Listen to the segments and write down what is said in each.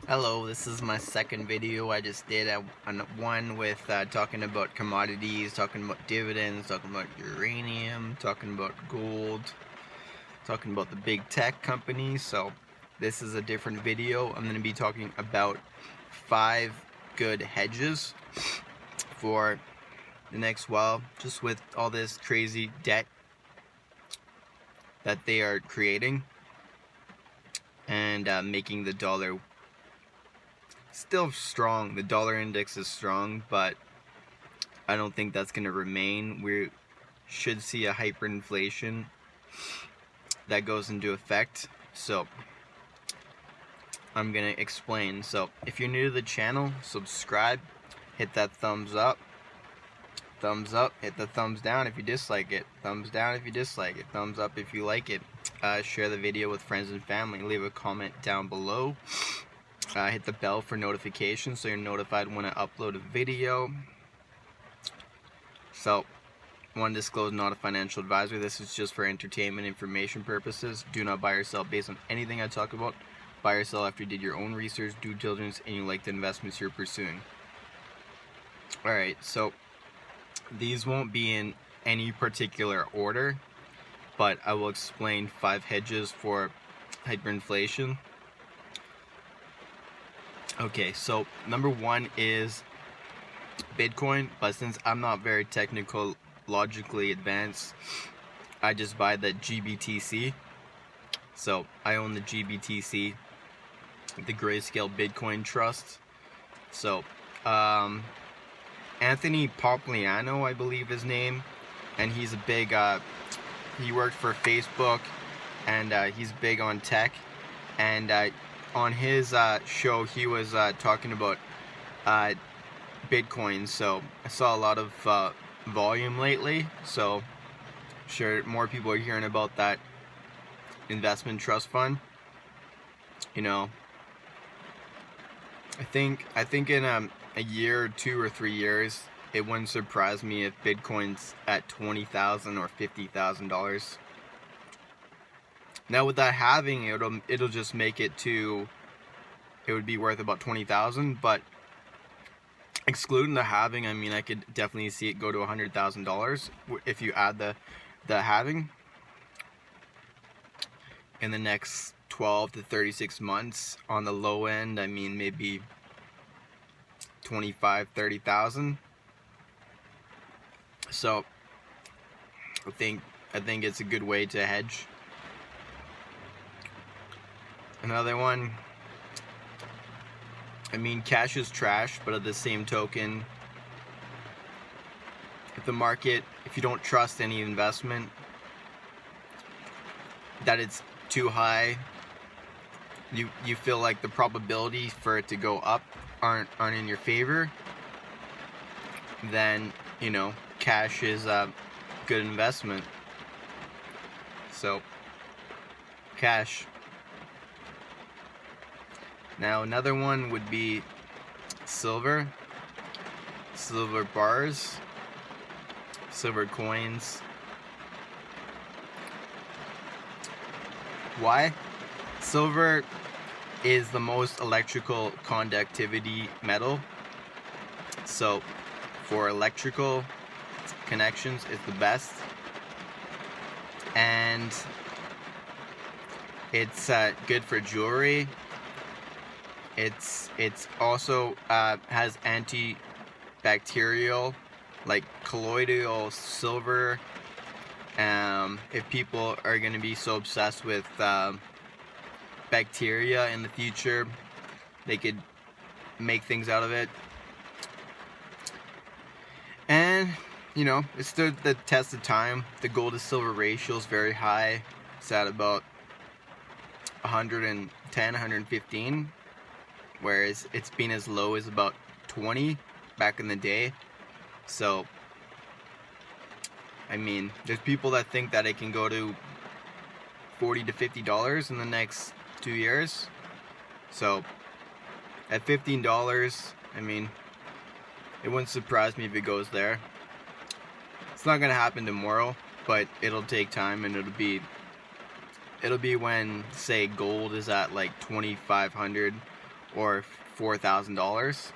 Hello, this is my second video. I just did one with talking about commodities, talking about dividends, talking about uranium, talking about gold, talking about the big tech companies. So this is a different video. I'm going to be talking about 5 good hedges for the next while, just with all this crazy debt that they are creating and making the dollar still strong. The dollar index is strong, but I don't think that's going to remain. We should see a hyperinflation that goes into effect. So I'm going to explain. So if you're new to the channel, subscribe, hit that thumbs up, hit the thumbs down if you dislike it, thumbs down if you dislike it, thumbs up if you like it. Share the video with friends and family, leave a comment down below. Hit the bell for notifications so you're notified when I upload a video. So, one disclose, not a financial advisor. This is just for entertainment information purposes. Do not buy or sell based on anything I talk about. Buy or sell after you did your own research, due diligence, and you like the investments you're pursuing. Alright, so these won't be in any particular order, but I will explain 5 hedges for hyperinflation. Okay, so number 1 is Bitcoin, but since I'm not very technologically advanced, I just buy the GBTC. So I own the GBTC, the Grayscale Bitcoin Trust. So Anthony Pompliano, I believe his name, and he's a big he worked for Facebook, and he's big on tech, and on his show he was talking about Bitcoin. So I saw a lot of volume lately, so sure more people are hearing about that investment trust fund. You know, I think in a year or 2 or 3 years, it wouldn't surprise me if Bitcoin's at $20,000 or $50,000. Now with that halving, it'll just make it to, it would be worth about $20,000, but excluding the halving, I mean, I could definitely see it go to $100,000 if you add the halving in the next 12 to 36 months. On the low end, I mean, maybe 25, 30,000. So I think it's a good way to hedge. Another one, I mean, cash is trash, but at the same token, if the market, if you don't trust any investment, that it's too high, you feel like the probability for it to go up aren't in your favor, then, you know, cash is a good investment. So, cash. Now another one would be silver bars, silver coins. Why? Silver is the most electrical conductivity metal. So for electrical connections, it's the best. And it's good for jewelry. It's also has antibacterial, like colloidal silver. If people are going to be so obsessed with bacteria in the future, they could make things out of it. And, you know, it stood the test of time. The gold to silver ratio is very high. It's at about 110, 115. Whereas it's been as low as about 20 back in the day. So, I mean, there's people that think that it can go to $40 to $50 in the next 2 years. So, at $15, I mean, it wouldn't surprise me if it goes there. It's not gonna happen tomorrow, but it'll take time, and it'll be when, say, gold is at like 2,500 or $4,000.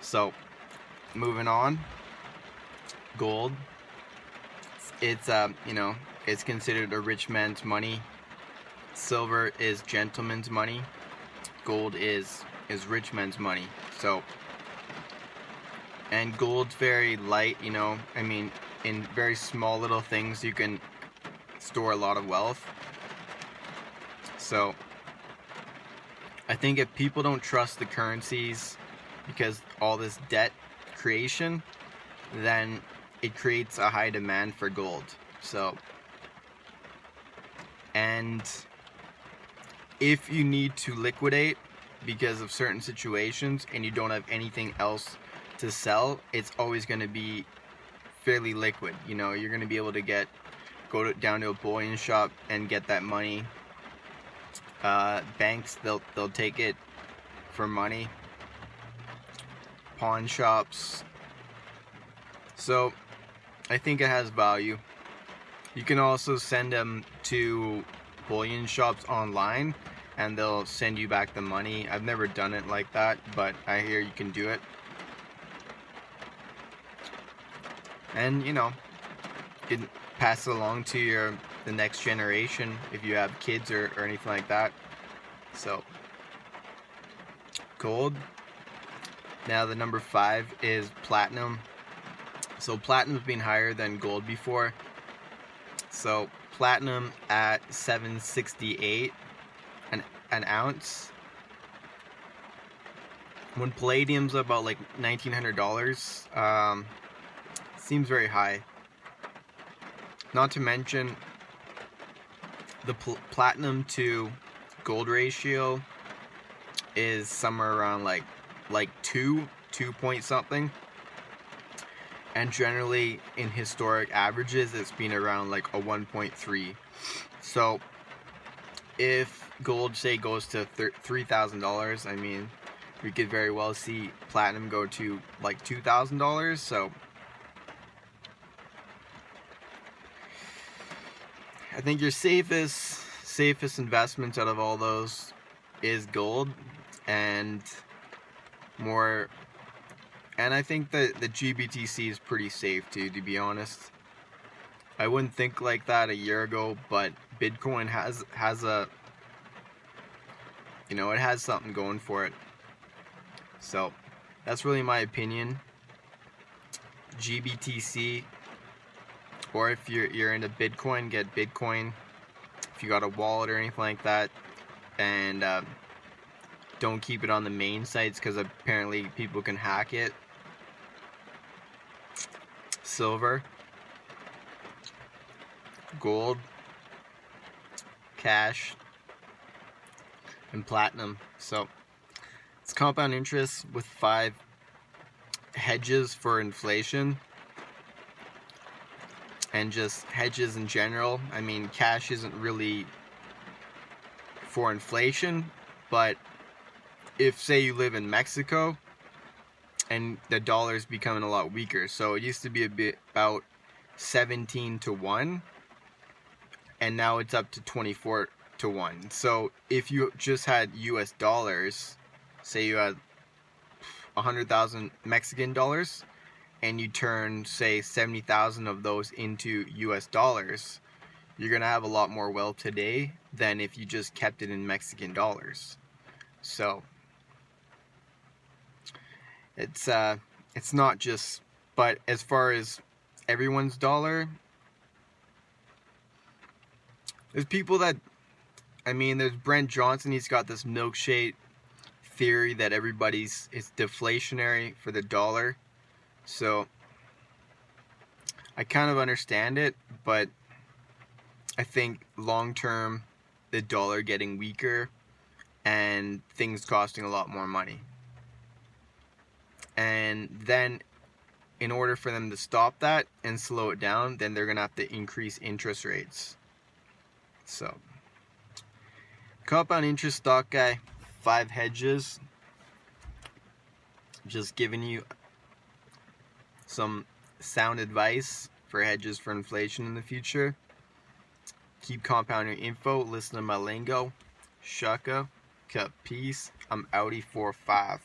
So moving on, gold. It's it's considered a rich man's money. Silver is gentleman's money. Gold is rich man's money. So, and gold's very light, I mean, in very small little things you can store a lot of wealth. So I think if people don't trust the currencies because all this debt creation, then it creates a high demand for gold. So, and if you need to liquidate because of certain situations and you don't have anything else to sell, it's always going to be fairly liquid. You're going to be able to down to a bullion shop and get that money. Banks, they'll take it for money. Pawn shops. So I think it has value. You can also send them to bullion shops online and they'll send you back the money. I've never done it like that, but I hear you can do it. And you can pass it along to the next generation if you have kids or anything like that. So gold. Now the number 5 is platinum. So platinum's been higher than gold before. So platinum at $768 an ounce. When palladium's about like $1,900, seems very high. Not to mention the platinum to gold ratio is somewhere around like 2 point something, and generally in historic averages it's been around like a 1.3. So if gold say goes to $3,000, I mean, we could very well see platinum go to like $2,000. So I think your safest investment out of all those is gold, and I think that the GBTC is pretty safe too, to be honest. I wouldn't think like that a year ago, but Bitcoin has a it has something going for it. So that's really my opinion. GBTC, or if you're into Bitcoin, get Bitcoin. If you got a wallet or anything like that, and don't keep it on the main sites because apparently people can hack it. Silver, gold, cash, and platinum. So it's compound interest with 5 hedges for inflation, and just hedges in general. I mean, cash isn't really for inflation, but if say you live in Mexico and the dollar's becoming a lot weaker, so it used to be about 17-1, and now it's up to 24-1. So if you just had US dollars, say you had 100,000 Mexican dollars, and you turn say 70,000 of those into US dollars, you're gonna have a lot more wealth today than if you just kept it in Mexican dollars. So it's not just, but as far as everyone's dollar, there's people that, I mean, there's Brent Johnson, he's got this milkshake theory that it's deflationary for the dollar. So I kind of understand it, but I think long term the dollar getting weaker and things costing a lot more money. And then in order for them to stop that and slow it down, then they're going to have to increase interest rates. So compound interest stock guy, 5 hedges. Just giving you some sound advice for hedges for inflation in the future. Keep compounding info. Listen to my lingo. Shaka. Cut. Peace. I'm outie 4-5.